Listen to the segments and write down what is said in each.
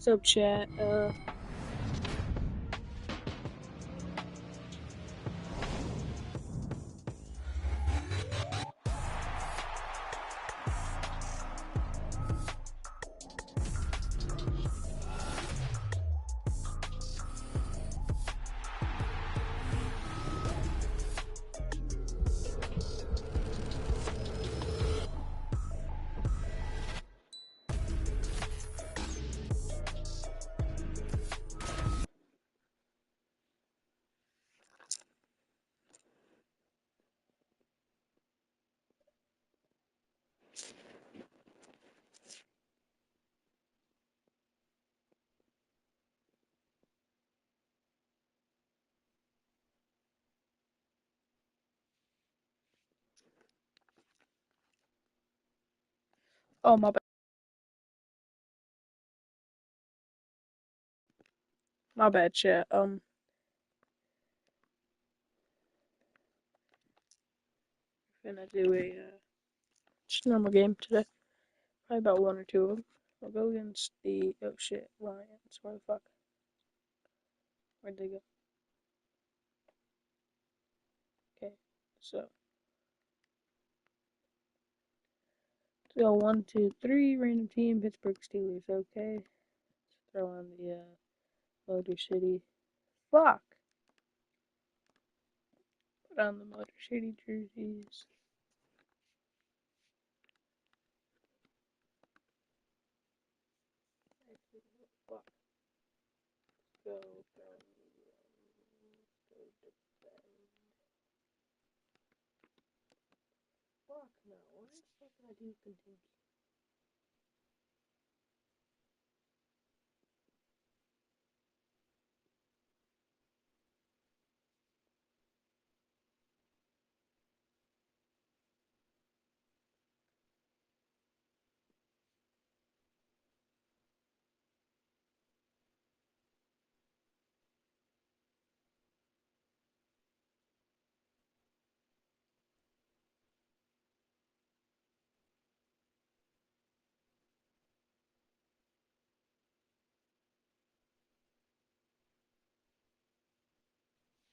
Sup, chat? Oh, my bad. My bad, chat. Gonna do a just normal game today. Probably about one or two of them. I'll go against the oh shit Lions. Where the fuck? Where'd they go? Okay, so let's go 1, 2, 3. Random team. Pittsburgh Steelers. Okay. Let's throw on the Motor City. Fuck. Put on the Motor City jerseys. Fuck. Go from go defend. Fuck no. Why the fuck did I do continue?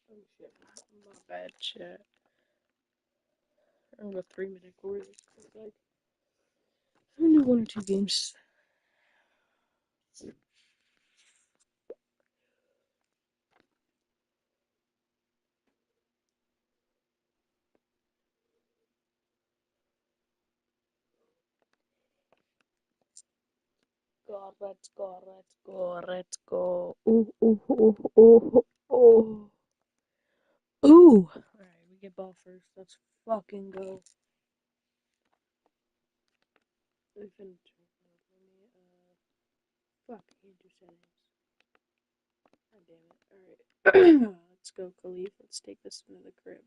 Oh shit, my bad, chat. I'm gonna go 3-minute quarters. Like, I'm gonna do one or two games. God, let's go, let's go, let's go. Ooh, ooh, ooh, ooh, ooh. Ooh! Alright, we get ball first. Let's fucking go. We finished. Fuck, I can't do settings. God damn it. Alright. Let's go, Khalif. Let's take this into the crib.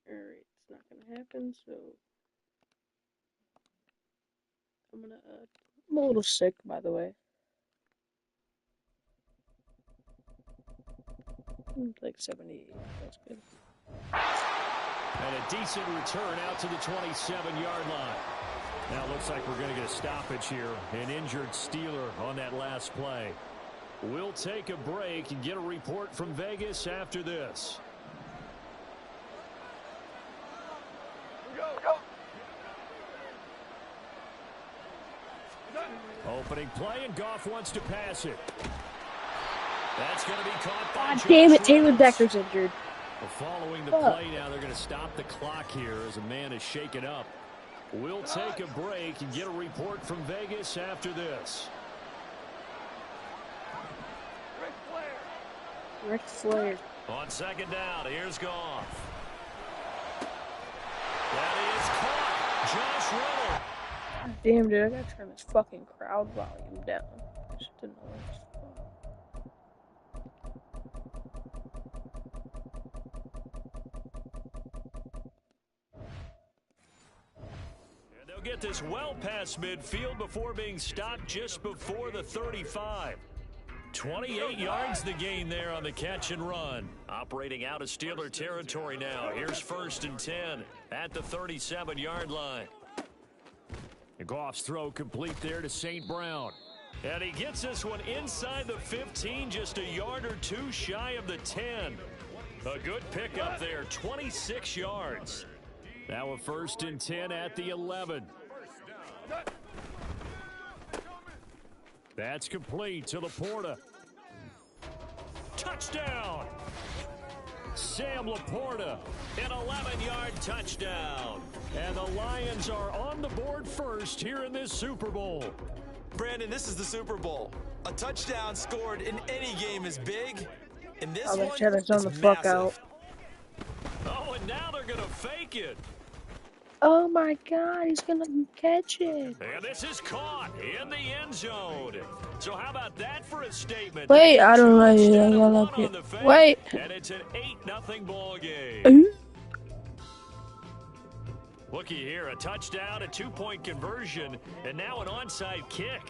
Alright, it's not gonna happen, so. I'm a little sick, by the way. Like 78. That's good. And a decent return out to the 27-yard line. Now it looks like we're going to get a stoppage here. An injured Steeler on that last play. We'll take a break and get a report from Vegas after this. Opening play, and Goff wants to pass it. That's going to be caught by God damn it, Taylor Decker's injured. Well, following the play now, they're going to stop the clock here as a man is shaken up. We'll take a break and get a report from Vegas after this. Ric Flair. On second down, here's Goff. That is caught. Josh Reynolds. God damn, dude, I gotta turn this fucking crowd volume down. It's just annoying. They'll get this well past midfield before being stopped just before the 35. 28 yards the gain there on the catch and run. Operating out of Steeler territory now. Here's 1st and 10 at the 37-yard line. Goff's throw complete there to St. Brown. And he gets this one inside the 15, just a yard or two shy of the 10. A good pickup there, 26 yards. Now a 1st and 10 at the 11. That's complete to Laporta. Touchdown! Sam Laporta, an 11-yard touchdown. And the Lions are on the board first here in this Super Bowl. Brandon, this is the Super Bowl. A touchdown scored in any game is big. In this I'll one, let Cheddar zone it's the fuck massive. out. Oh, and now they're going to fake it. Oh my god, he's gonna catch it. And this is caught in the end zone. So how about that for a statement? Wait, I don't know. Instead of I one love on the it. fake, Wait. And it's an 8-0 ball game. Ooh. Looky here, a touchdown, a 2-point conversion, and now an onside kick.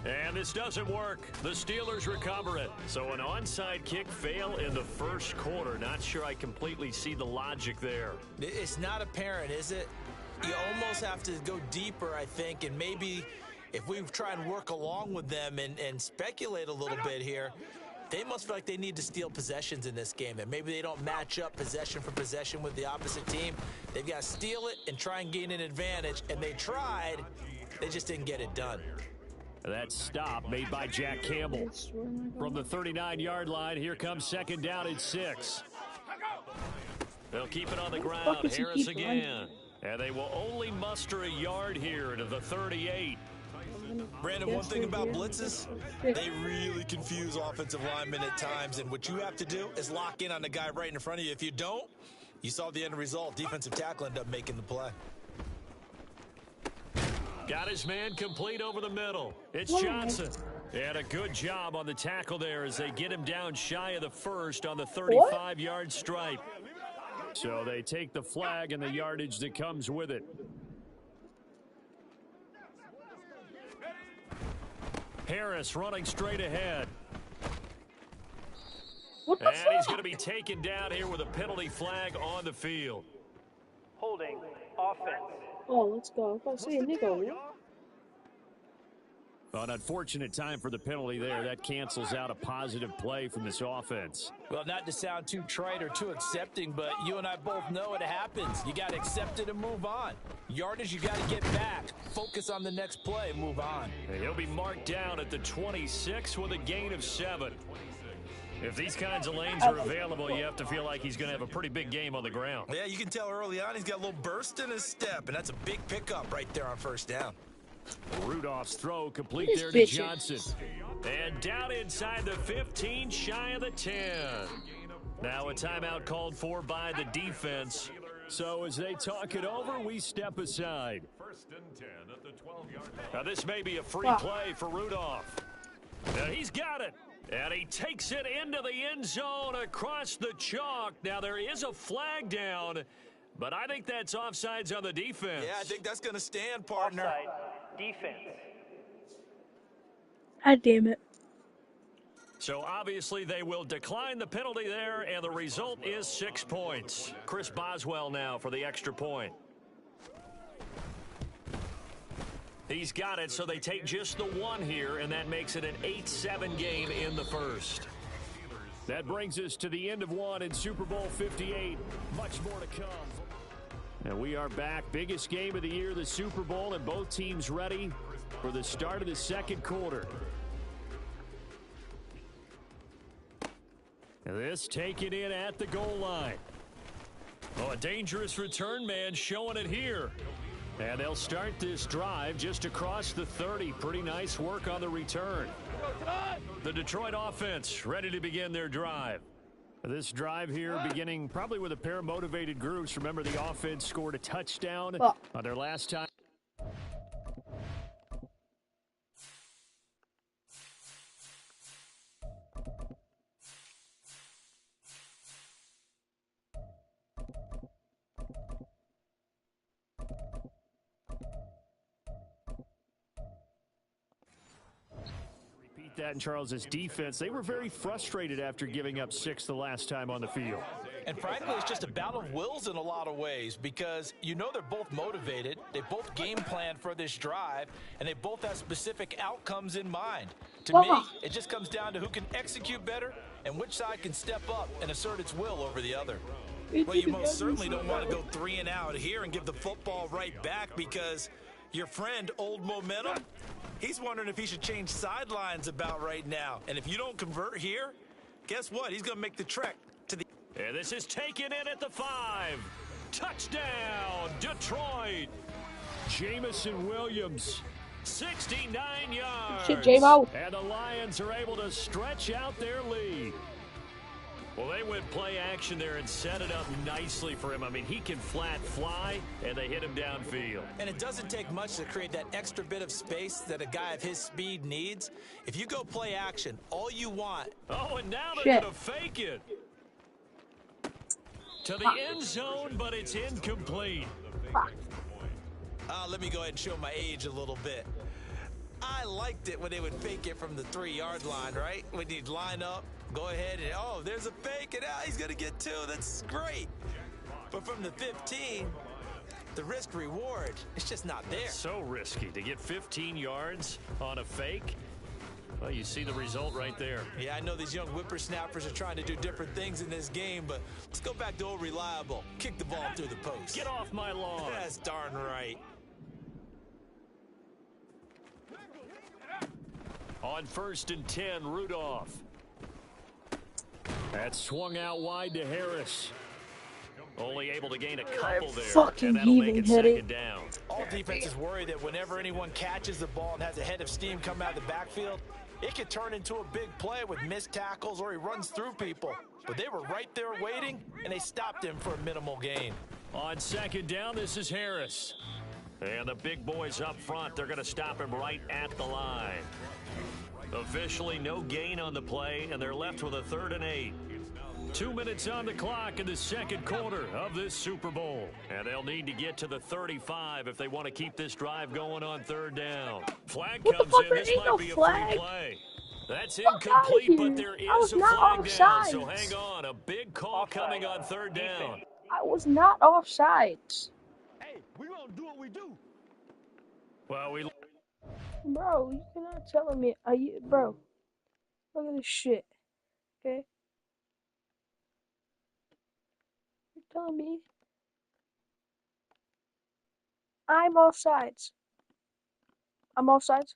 And this doesn't work. The Steelers recover it. So an onside kick fail in the first quarter. Not sure I completely see the logic there. It's not apparent, is it? You almost have to go deeper, I think, and maybe if we try and work along with them and speculate a little bit here, they must feel like they need to steal possessions in this game, and maybe they don't match up possession for possession with the opposite team. They've got to steal it and try and gain an advantage, and they tried. They just didn't get it done. That stop made by Jack Campbell. From the 39-yard line, here comes 2nd down and 6. They'll keep it on the ground. Harris again. And they will only muster a yard here to the 38. Brandon, one thing about blitzes, they really confuse offensive linemen at times, and what you have to do is lock in on the guy right in front of you. If you don't, you saw the end result. Defensive tackle ended up making the play. Got his man complete over the middle. It's Johnson. And a good job on the tackle there as they get him down shy of the first on the 35-yard stripe. So they take the flag and the yardage that comes with it. Harris running straight ahead. What the And fuck? he's going to be taken down here with a penalty flag on the field. Holding offense. Oh, let's go. I see a nigga. An unfortunate time for the penalty there. That cancels out a positive play from this offense. Well, not to sound too trite or too accepting, but you and I both know it happens. You got to accept it and move on. Yardage, you got to get back. Focus on the next play and move on. He'll be marked down at the 26 with a gain of 7. If these kinds of lanes are available, you have to feel like he's going to have a pretty big game on the ground. Yeah, you can tell early on he's got a little burst in his step, and that's a big pickup right there on 1st down. Rudolph's throw complete there to Johnson. And down inside the 15, shy of the 10. Now a timeout called for by the defense. So as they talk it over, we step aside. 1st and 10 at the 12-yard line. Now this may be a free play for Rudolph. Now he's got it. And he takes it into the end zone across the chalk. Now there is a flag down, but I think that's offsides on the defense. Yeah, I think that's going to stand, partner. Offside. Defense. God damn it. So obviously they will decline the penalty there, and the result is 6 points. Chris Boswell now for the extra point. He's got it, so they take just the one here, and that makes it an 8-7 game in the first. That brings us to the end of one in Super Bowl 58. Much more to come. And we are back. Biggest game of the year, the Super Bowl, and both teams ready for the start of the second quarter. And this taken in at the goal line. Oh, a dangerous return man showing it here. And they'll start this drive just across the 30. Pretty nice work on the return. The Detroit offense ready to begin their drive. This drive here beginning probably with a pair of motivated groups. Remember, the offense scored a touchdown on their last time. That in Charles's defense, they were very frustrated after giving up 6 the last time on the field. And frankly, it's just a battle of wills in a lot of ways because you know they're both motivated, they both game plan for this drive, and they both have specific outcomes in mind. To me, it just comes down to who can execute better and which side can step up and assert its will over the other. Well, you most certainly don't want to go 3 and out here and give the football right back because your friend, Old Momentum, he's wondering if he should change sidelines about right now. And if you don't convert here, guess what? He's going to make the trek to the... And this is taken in at the 5. Touchdown, Detroit. Jamison Williams, 69 yards. Shit, J-Mo. And the Lions are able to stretch out their lead. Well, they went play action there and set it up nicely for him. I mean, he can flat fly, and they hit him downfield. And it doesn't take much to create that extra bit of space that a guy of his speed needs. If you go play action, all you want... Oh, and now they're going to fake it. To the end zone, but it's incomplete. Let me go ahead and show my age a little bit. I liked it when they would fake it from the 3-yard line, right? When you'd line up, go ahead and, oh, there's a fake, and he's going to get 2. That's great. But from the 15, the risk-reward, it's just not there. So risky to get 15 yards on a fake. Well, you see the result right there. Yeah, I know these young whippersnappers are trying to do different things in this game, but let's go back to old reliable. Kick the ball through the post. Get off my lawn. That's darn right. On 1st and 10, Rudolph. That swung out wide to Harris. Only able to gain a couple there. Fucking heaving headache. Down. All defenses worry that whenever anyone catches the ball and has a head of steam come out of the backfield, it could turn into a big play with missed tackles or he runs through people. But they were right there waiting, and they stopped him for a minimal gain. On 2nd down, this is Harris. And the big boys up front, they're going to stop him right at the line. Officially no gain on the play, and they're left with a 3rd and 8. 2 minutes on the clock in the 2nd quarter of this Super Bowl. And they'll need to get to the 35 if they want to keep this drive going on 3rd down. Flag comes in. This might be a free play. That's incomplete, but there is a flag down. So hang on. A big call coming on 3rd down. I was not offsides. Hey, we gonna do what we do. Well, Bro, you cannot tell me. Bro, look at this shit. Okay? You're telling me I'm offsides. I'm offsides.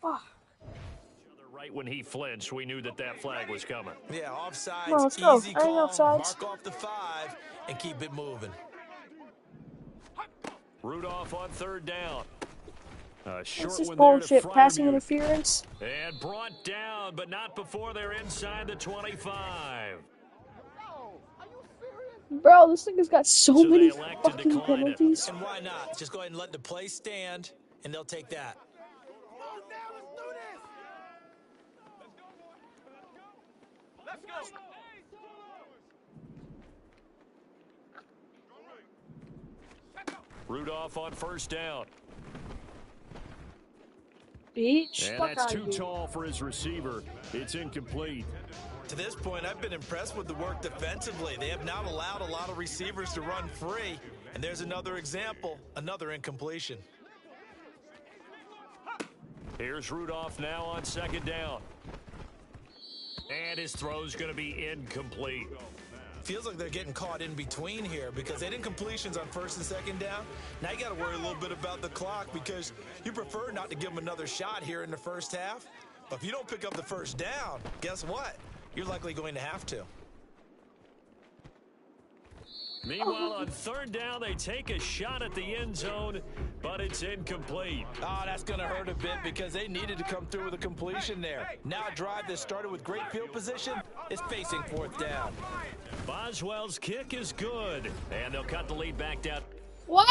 Fuck. Right when he flinched, we knew that flag was coming. Yeah, offsides, no, let's go. easy call, Offsides. mark off the 5, and keep it moving. Rudolph on 3rd down. Short This is one bullshit. there to Passing Freiermuth. interference. And brought down, but not before they're inside the 25. Bro, this nigga's got so many fucking penalties. And why not? Just go ahead and let the play stand, and they'll take that. Let's go. Rudolph on 1st down. Beach. And that's too tall for his receiver. It's incomplete. To this point, I've been impressed with the work defensively. They have not allowed a lot of receivers to run free. And there's another example, another incompletion. Here's Rudolph now on 2nd down. And his throw's going to be incomplete. Feels like they're getting caught in between here because they did completions on 1st and 2nd down. Now you got to worry a little bit about the clock because you prefer not to give them another shot here in the 1st half. But if you don't pick up the 1st down, guess what? You're likely going to have to. Meanwhile, on 3rd down, they take a shot at the end zone, but it's incomplete. Oh, that's going to hurt a bit because they needed to come through with a completion there. Now a drive that started with great field position is facing 4th down. Boswell's kick is good, and they'll cut the lead back down. What?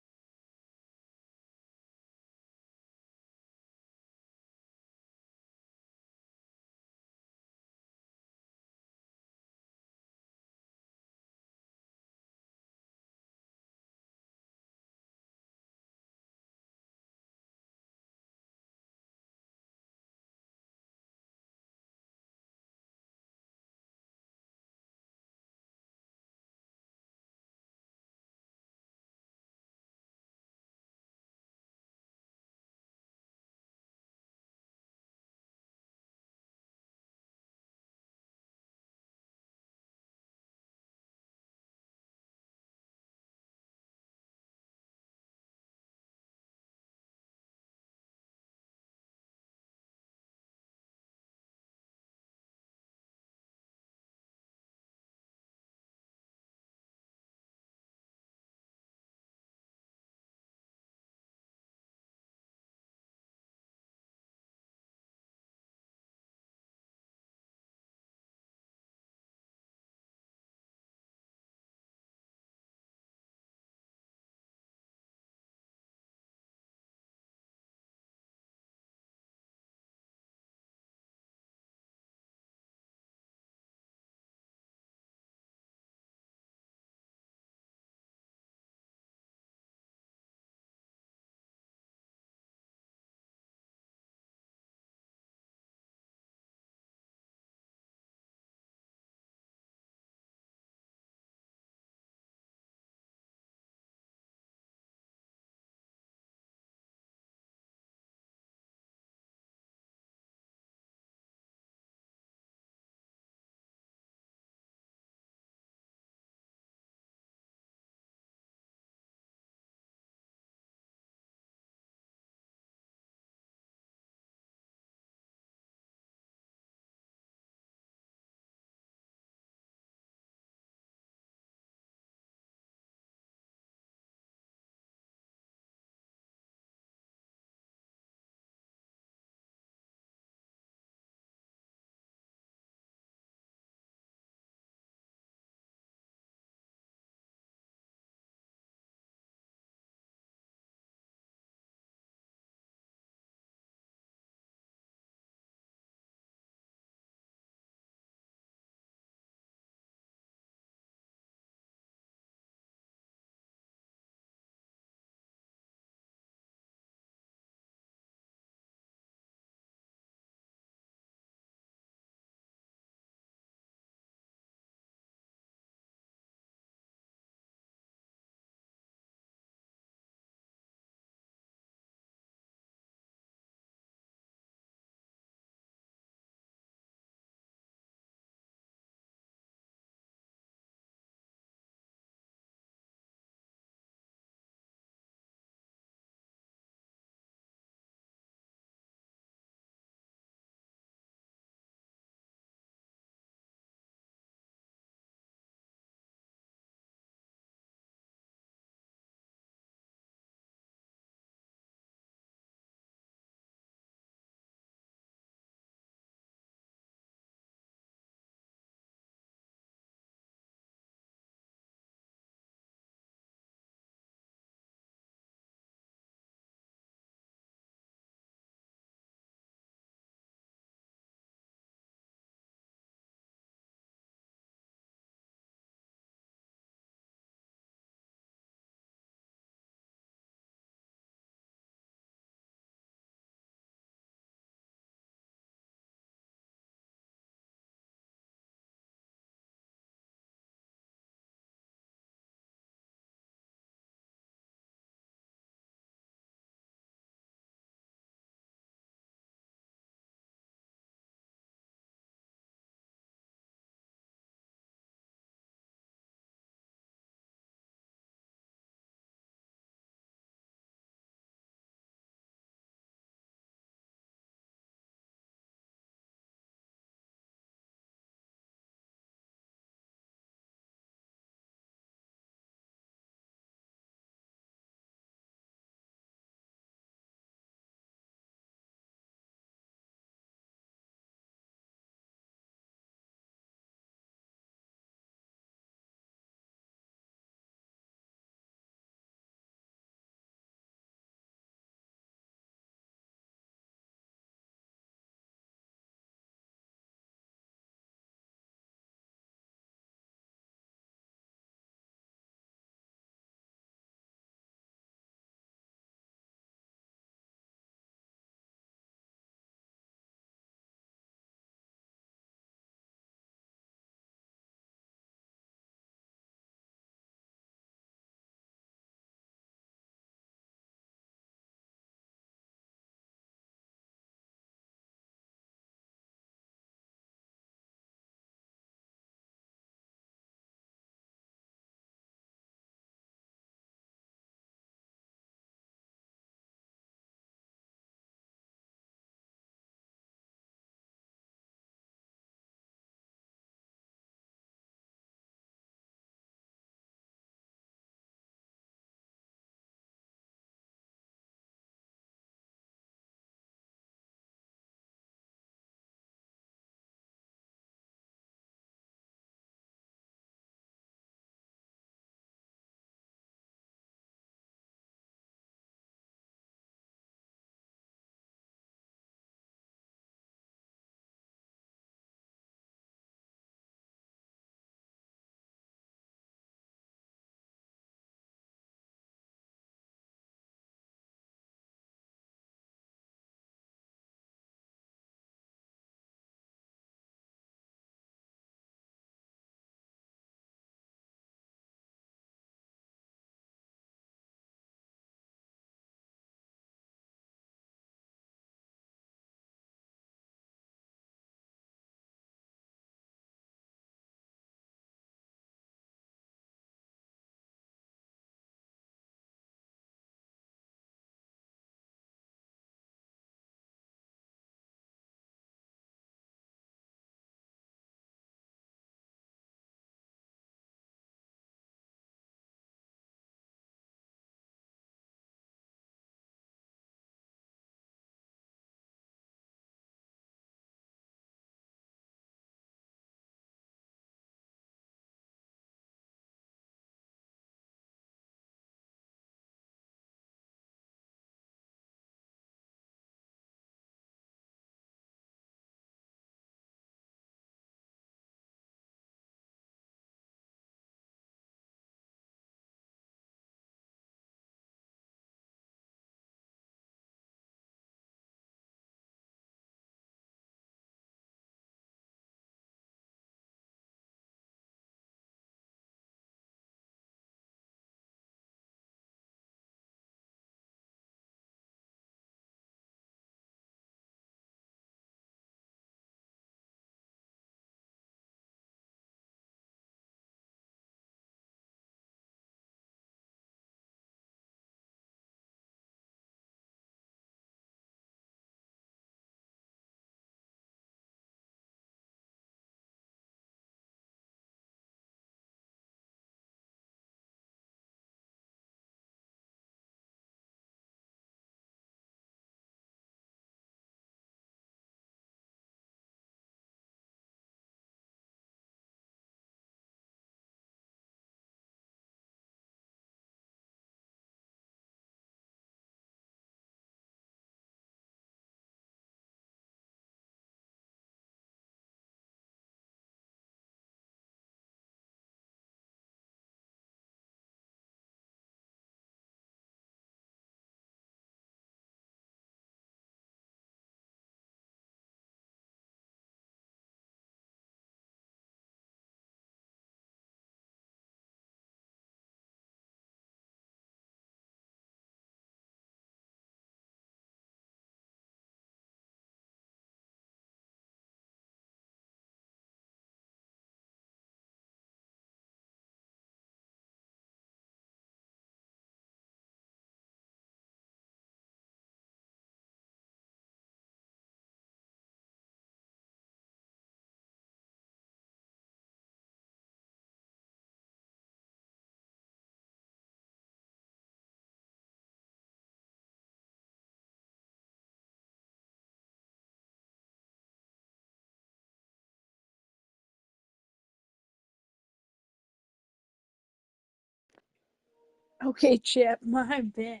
Okay, Chip, my bad.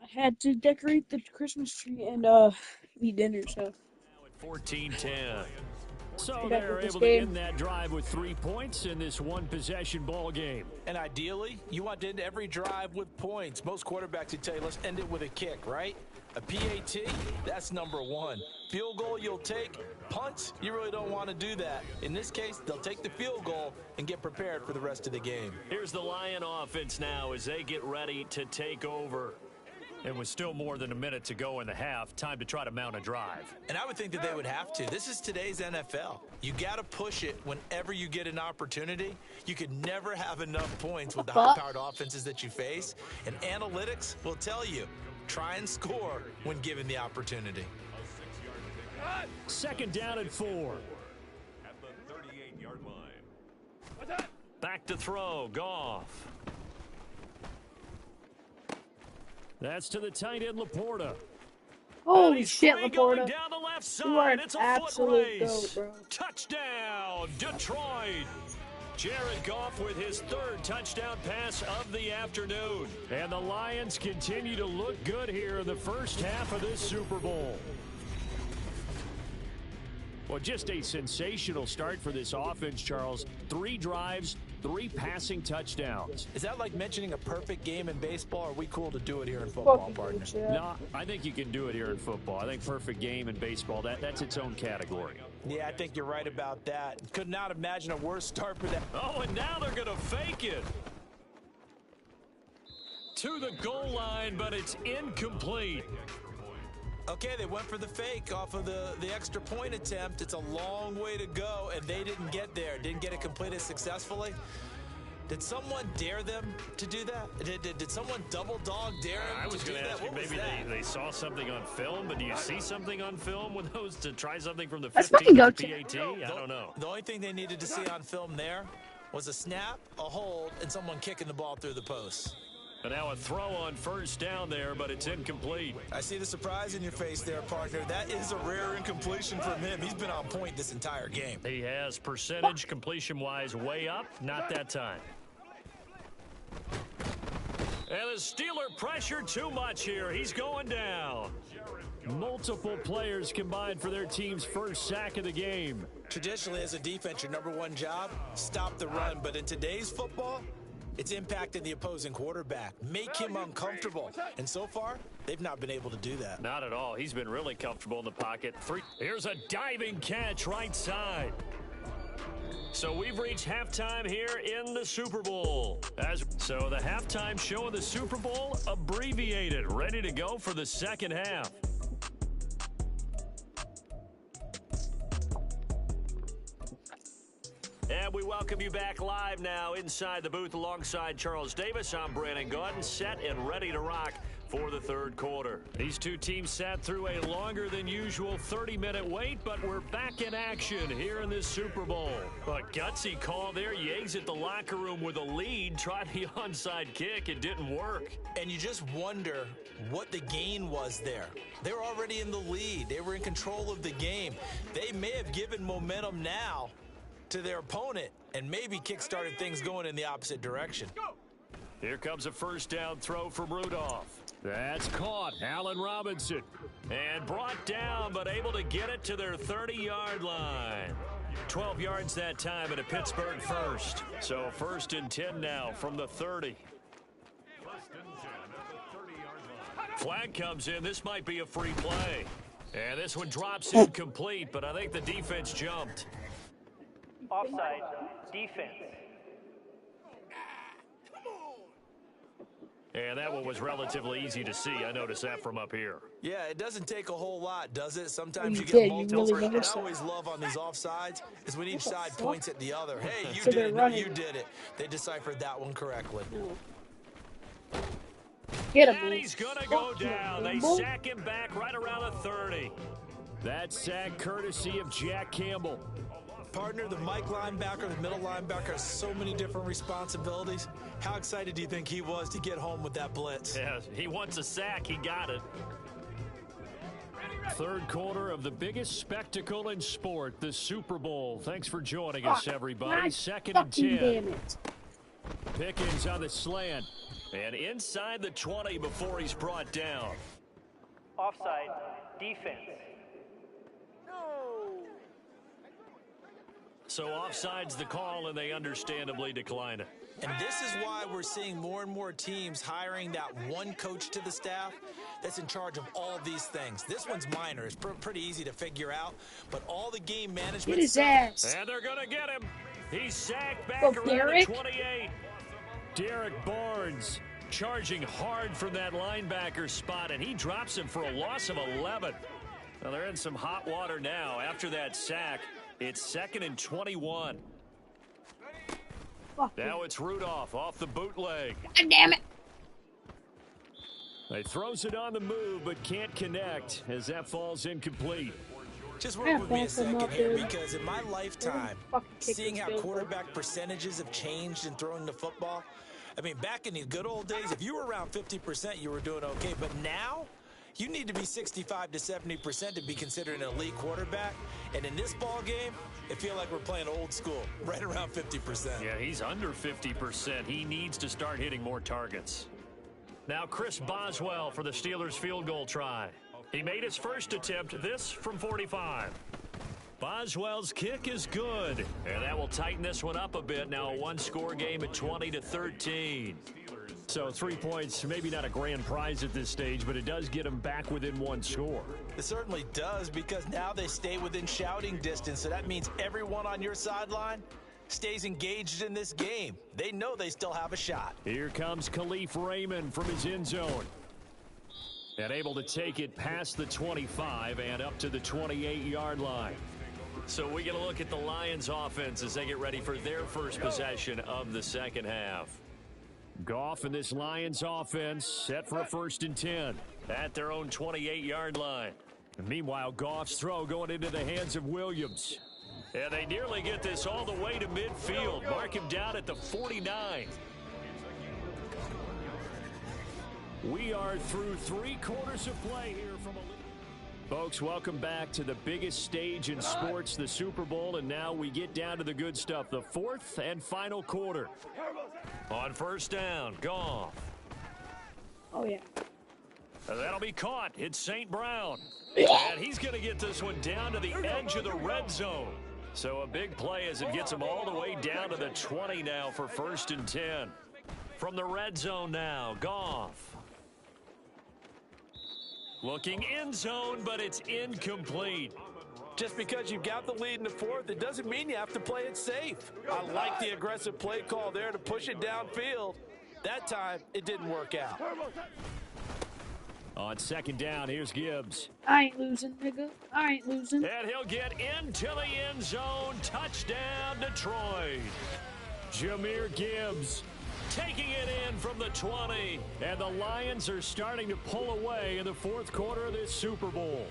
I had to decorate the Christmas tree and eat dinner, so Now at 14-10. So get back with they're this able to game. end that drive with 3 points in this one-possession ball game. And ideally, you want to end every drive with points. Most quarterbacks would tell you, let's end it with a kick, right? A PAT, that's number one. Field goal, you'll take. Punts, you really don't want to do that. In this case, they'll take the field goal and get prepared for the rest of the game. Here's the Lion offense now as they get ready to take over. And with still more than a minute to go in the half, time to try to mount a drive. And I would think that they would have to. This is today's NFL. You got to push it whenever you get an opportunity. You could never have enough points with the high-powered offenses that you face. And analytics will tell you, try and score when given the opportunity. Second down and 4. At the 38-yard line. Back to throw, Goff. That's to the tight end, Laporta. Holy He's shit, free going Laporta. down the left You are side. an It's a foot absolute race. goat, bro. Touchdown, Detroit. Jared Goff with his third touchdown pass of the afternoon. And the Lions continue to look good here in the first half of this Super Bowl. Well, just a sensational start for this offense, Charles. 3 drives, 3 passing touchdowns. Is that like mentioning a perfect game in baseball? Or are we cool to do it here in football, Fucking partner? good, Chip. No, I think you can do it here in football. I think perfect game in baseball, that's its own category. Yeah, I think you're right about that. Could not imagine a worse start for that. Oh, and now they're going to fake it. To the goal line, but it's incomplete. Okay, they went for the fake off of the extra point attempt. It's a long way to go, and they didn't get there. Didn't get it completed successfully. Did someone dare them to do that? Did someone double dog dare them I was to do going to that? ask you, What was maybe that? they saw something on film, but do you see something on film with those to try something from the Let's 15 fucking go, to the Chip. PAT? I don't know. The only thing they needed to see on film there was a snap, a hold, and someone kicking the ball through the post. And now a throw on first down there, but it's incomplete. I see the surprise in your face there, partner. That is a rare incompletion from him. He's been on point this entire game. He has percentage completion-wise way up, not that time. And the Steeler pressure too much here. He's going down. Multiple players combined for their team's first sack of the game. Traditionally, as a defense, your number one job, stop the run. But in today's football, it's impacting the opposing quarterback. Make him uncomfortable. And so far, they've not been able to do that. Not at all. He's been really comfortable in the pocket. Here's a diving catch right side. So we've reached halftime here in the Super Bowl. So the halftime show of the Super Bowl abbreviated, ready to go for the second half. And we welcome you back live now inside the booth alongside Charles Davis. I'm Brandon Gaudin, set and ready to rock for the third quarter. These two teams sat through a longer than usual 30-minute wait, but we're back in action here in this Super Bowl. But gutsy call there. You exit the locker room with a lead, try the onside kick. It didn't work. And you just wonder what the gain was there. They were already in the lead. They were in control of the game. They may have given momentum now to their opponent and maybe kick-started things going in the opposite direction. Here comes a first down throw from Rudolph. That's caught. Allen Robinson. And brought down, but able to get it to their 30-yard line. 12 yards that time and a Pittsburgh first. So first and 10 now from the 30. Flag comes in. This might be a free play. And this one drops incomplete, but I think the defense jumped. Offside. Defense. And that one was relatively easy to see. I noticed that from up here. Yeah, it doesn't take a whole lot, does it? Sometimes you You get did, you multiples. really And I noticed that. always love on these offsides is when each side fuck? points at the other. Hey, you So did they're it. No, running. you did it. They deciphered that one correctly. Get him, And man. he's going to go Fuck you, down. They Campbell. sack him back right around the 30. That sack courtesy of Jack Campbell. Partner, the Mike linebacker, the middle linebacker has so many different responsibilities. How excited do you think he was to get home with that blitz? Yeah, he wants a sack. He got it. Third quarter of the biggest spectacle in sport, the Super Bowl. Thanks for joining us, everybody. God Second and 10. damn it. Pickens on the slant. And inside the 20 before he's brought down. Offside. Defense. So offside's the call, and they understandably decline it. And this is why we're seeing more and more teams hiring that one coach to the staff that's in charge of all these things. This one's minor. It's pretty easy to figure out. But all the game management Get his ass. And they're going to get him. He's sacked back Go, around Derek. the 28. Derek Barnes charging hard from that linebacker spot, and he drops him for a loss of 11. Well, they're in some hot water now. After that sack, it's 2nd and 21. Fuck Now it's Rudolph off the bootleg. God damn it. He throws it on the move, but can't connect as that falls incomplete. Just work with me a back him second up, here, dude. because in my lifetime, Fucking kick seeing this how field goal. quarterback percentages have changed in throwing the football, I mean, back in the good old days, if you were around 50%, you were doing okay. But now, you need to be 65 to 70% to be considered an elite quarterback. And in this ball game, it feels like we're playing old school, right around 50%. Yeah, he's under 50%. He needs to start hitting more targets. Now Chris Boswell for the Steelers field goal try. He made his first attempt, this from 45. Boswell's kick is good, and that will tighten this one up a bit. Now a one-score game at 20-13. So 3 points, maybe not a grand prize at this stage, but it does get them back within one score. It certainly does, because now they stay within shouting distance. So that means everyone on your sideline stays engaged in this game. They know they still have a shot. Here comes Khalif Raymond from his end zone. And able to take it past the 25 and up to the 28-yard line. So we get a look at the Lions offense as they get ready for their first possession of the second half. Goff and this Lions offense set for a 1st and 10 at their own 28-yard line. And meanwhile, Goff's throw going into the hands of Williams. And they nearly get this all the way to midfield. Mark him down at the 49. We are through 3 quarters of play here from a... Folks, welcome back to the biggest stage in sports, the Super Bowl, and now we get down to the good stuff, the 4th and final quarter. On 1st down, Goff. Oh, yeah. That'll be caught. It's St. Brown. And he's going to get this one down to the edge of the red zone. So a big play as it gets him all the way down to the 20 now for 1st and 10. From the red zone now, Goff. Looking end zone, but it's incomplete. Just because you've got the lead in the 4th, it doesn't mean you have to play it safe. I like the aggressive play call there to push it downfield. That time, it didn't work out. On 2nd down, here's Gibbs. I ain't losing, nigga. I ain't losing. And he'll get into the end zone. Touchdown, Detroit. Jahmyr Gibbs taking it in from the 20. And the Lions are starting to pull away in the 4th quarter of this Super Bowl.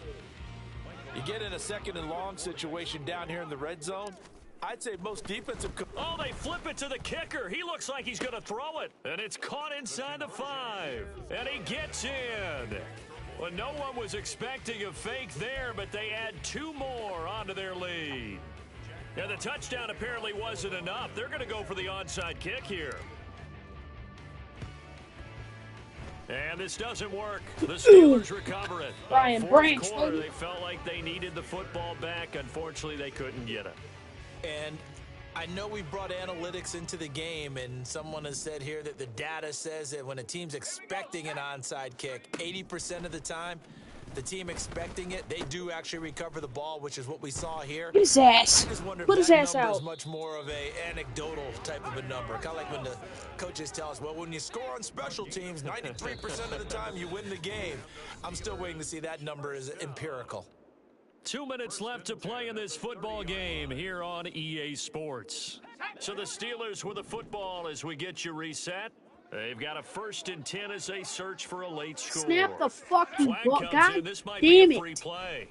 You get in a 2nd and long situation down here in the red zone, I'd say most defensive... Oh, they flip it to the kicker. He looks like he's going to throw it. And it's caught inside the 5. And he gets in. Well, no one was expecting a fake there, but they add 2 more onto their lead. And the touchdown apparently wasn't enough. They're going to go for the onside kick here. And this doesn't work. The Steelers recover it. Brian Branch, Quarter, baby. they felt like they needed the football back. Unfortunately, they couldn't get it. And I know we brought analytics into the game, and someone has said here that the data says that when a team's expecting an onside kick, 80% of the time, the team expecting it, they do actually recover the ball, which is what we saw here. Get his ass. I just wonder Put if his that ass number is out. much more of a anecdotal type of a number. Kind of like when the coaches tell us, well, when you score on special teams, 93% of the time you win the game. I'm still waiting to see that number is empirical. 2 minutes left to play in this football game here on EA Sports. So the Steelers with the football as we get you reset. They've got a 1st and 10 as they search for a late score. Snap the fucking Flag ball. comes God in. This might damn be a free it. play.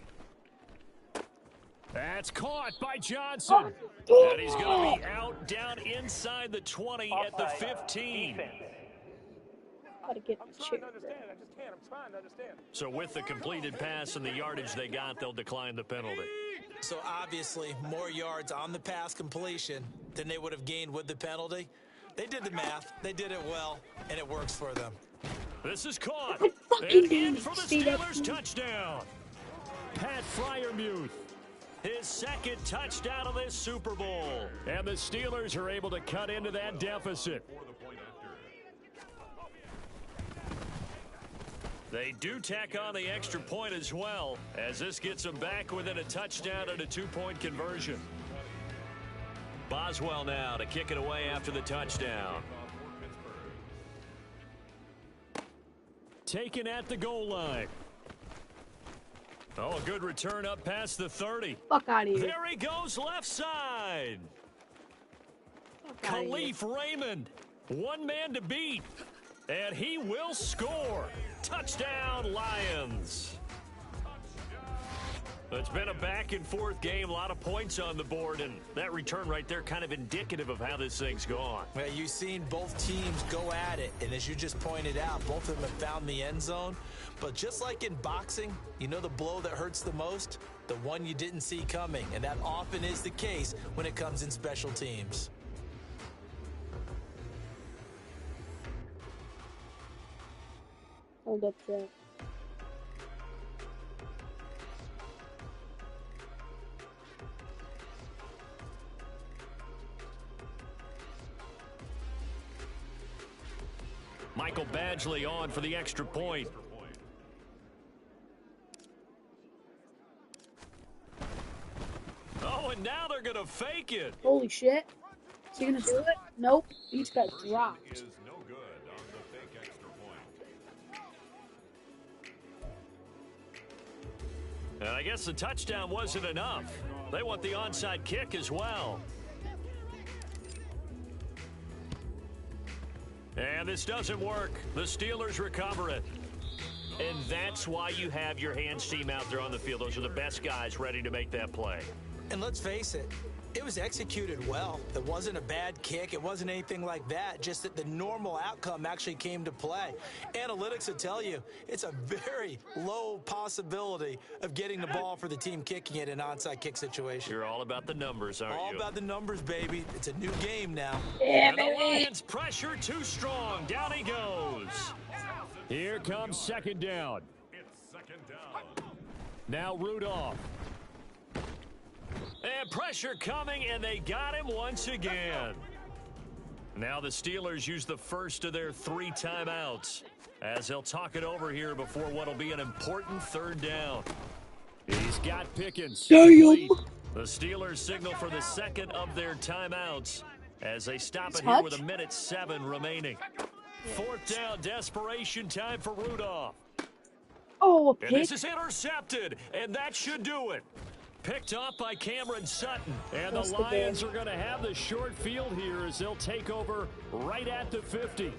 That's caught by Johnson. And he's going to be out down inside the 20 at the 15. Defense. Gotta get I'm the trying chair, to understand. bro. I just can't. I'm trying to understand. So with the completed pass and the yardage they got, they'll decline the penalty. So obviously, more yards on the pass completion than they would have gained with the penalty. They did the math. They did it well, and it works for them. This is caught. I fucking And in did for the see that. Steelers touchdown. Pat Fryermuth, his second touchdown of this Super Bowl. And the Steelers are able to cut into that deficit. They do tack on the extra point as well, as this gets them back within a touchdown and a 2-point conversion. Boswell now to kick it away after the touchdown. Taken at the goal line. Oh, a good return up past the 30. Fuck out of here. There he goes left side. Fuck outta here. Khalif Raymond, one man to beat, and he will score. Touchdown, Lions. It's been a back-and-forth game, a lot of points on the board, and that return right there kind of indicative of how this thing's gone. Well, you've seen both teams go at it, and as you just pointed out, both of them have found the end zone. But just like in boxing, you know the blow that hurts the most? The one you didn't see coming, and that often is the case when it comes in special teams. Hold up, Jack. Michael Badgley on for the extra point. Oh, and now they're going to fake it. Holy shit. Is he gonna do it? Nope. He just got dropped. Is no good on the fake extra point. And I guess the touchdown wasn't enough. They want the onside kick as well. And this doesn't work. The Steelers recover it. And that's why you have your hands team out there on the field. Those are the best guys ready to make that play. And let's face it, it was executed well. It wasn't a bad kick. It wasn't anything like that. Just that the normal outcome actually came to play. Analytics will tell you it's a very low possibility of getting the ball for the team kicking it in an onside kick situation. You're all about the numbers, aren't All you? about the numbers, baby. It's a new game now. Yeah, And the baby. Lions pressure too strong. Down he goes. Here comes second down. It's second down. Now Rudolph. And pressure coming, and they got him once again. Now the Steelers use the first of their 3 timeouts as they'll talk it over here before what'll be an important third down. He's got Pickens. Damn. The Steelers signal for the second of their timeouts as they stop it here with 1:07 remaining. Fourth down, desperation time for Rudolph. Oh, a And pick. this is intercepted, and that should do it. Picked off by Cameron Sutton. And That's the the Lions ball. are going to have the short field here as they'll take over right at the 50.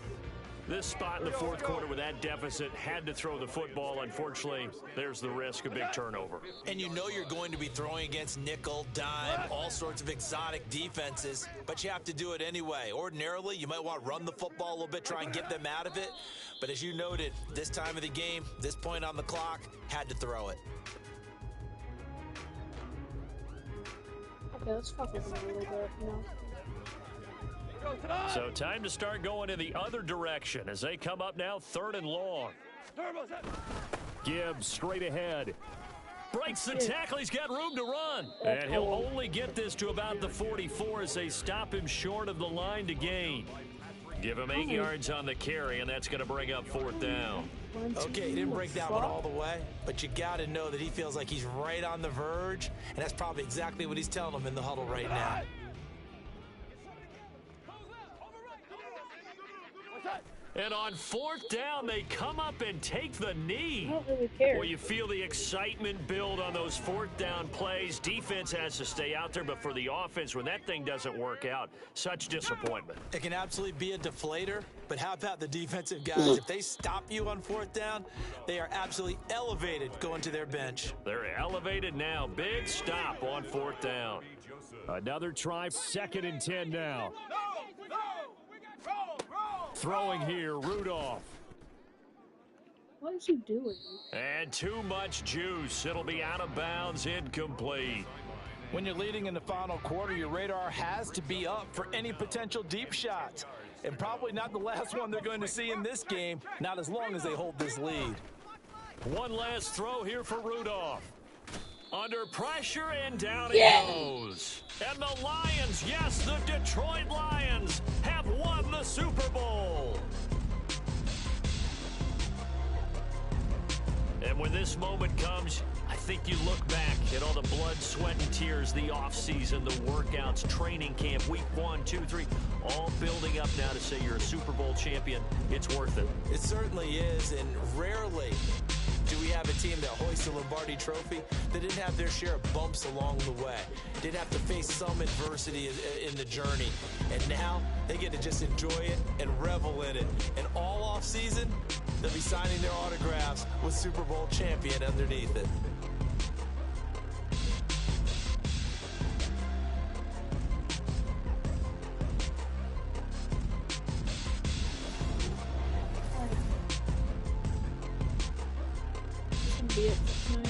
This spot in the fourth quarter with that deficit had to throw the football. Unfortunately, there's the risk of big turnover. And you know you're going to be throwing against nickel, dime, all sorts of exotic defenses, but you have to do it anyway. Ordinarily, you might want to run the football a little bit, try and get them out of it. But as you noted, this time of the game, this point on the clock, had to throw it. Okay, let's fuck with him a little bit, you know. So time to start going in the other direction as they come up now 3rd and long. Gibbs straight ahead. Breaks the tackle. He's got room to run. And he'll only get this to about the 44 as they stop him short of the line to gain. Give him 8 yards on the carry, and that's going to bring up 4th down. Okay, he didn't break that one all the way, but you got to know that he feels like he's right on the verge, and that's probably exactly what he's telling them in the huddle right now. And on 4th down, they come up and take the knee. I don't really care. Well, you feel the excitement build on those 4th down plays. Defense has to stay out there, but for the offense, when that thing doesn't work out, such disappointment. It can absolutely be a deflator, but how about the defensive guys? If they stop you on 4th down, they are absolutely elevated going to their bench. They're elevated now. Big stop on 4th down. Another try, 2nd and 10 now. Throwing here, Rudolph. What is he doing? And too much juice. It'll be out of bounds, incomplete. When you're leading in the final quarter, your radar has to be up for any potential deep shots. And probably not the last one they're going to see in this game, not as long as they hold this lead. One last throw here for Rudolph. Under pressure and down Yeah. he goes. And the Lions, yes, the Detroit Lions have won the Super Bowl. And when this moment comes, I think you look back at all the blood, sweat, and tears, the offseason, the workouts, training camp, week 1, 2, 3, all building up now to say you're a Super Bowl champion. It's worth it. It certainly is, and rarely do we have a team that hoists the Lombardi Trophy that didn't have their share of bumps along the way, did have to face some adversity in the journey, and now they get to just enjoy it and revel in it. And all off season, they'll be signing their autographs with Super Bowl champion underneath it. Be it for tonight.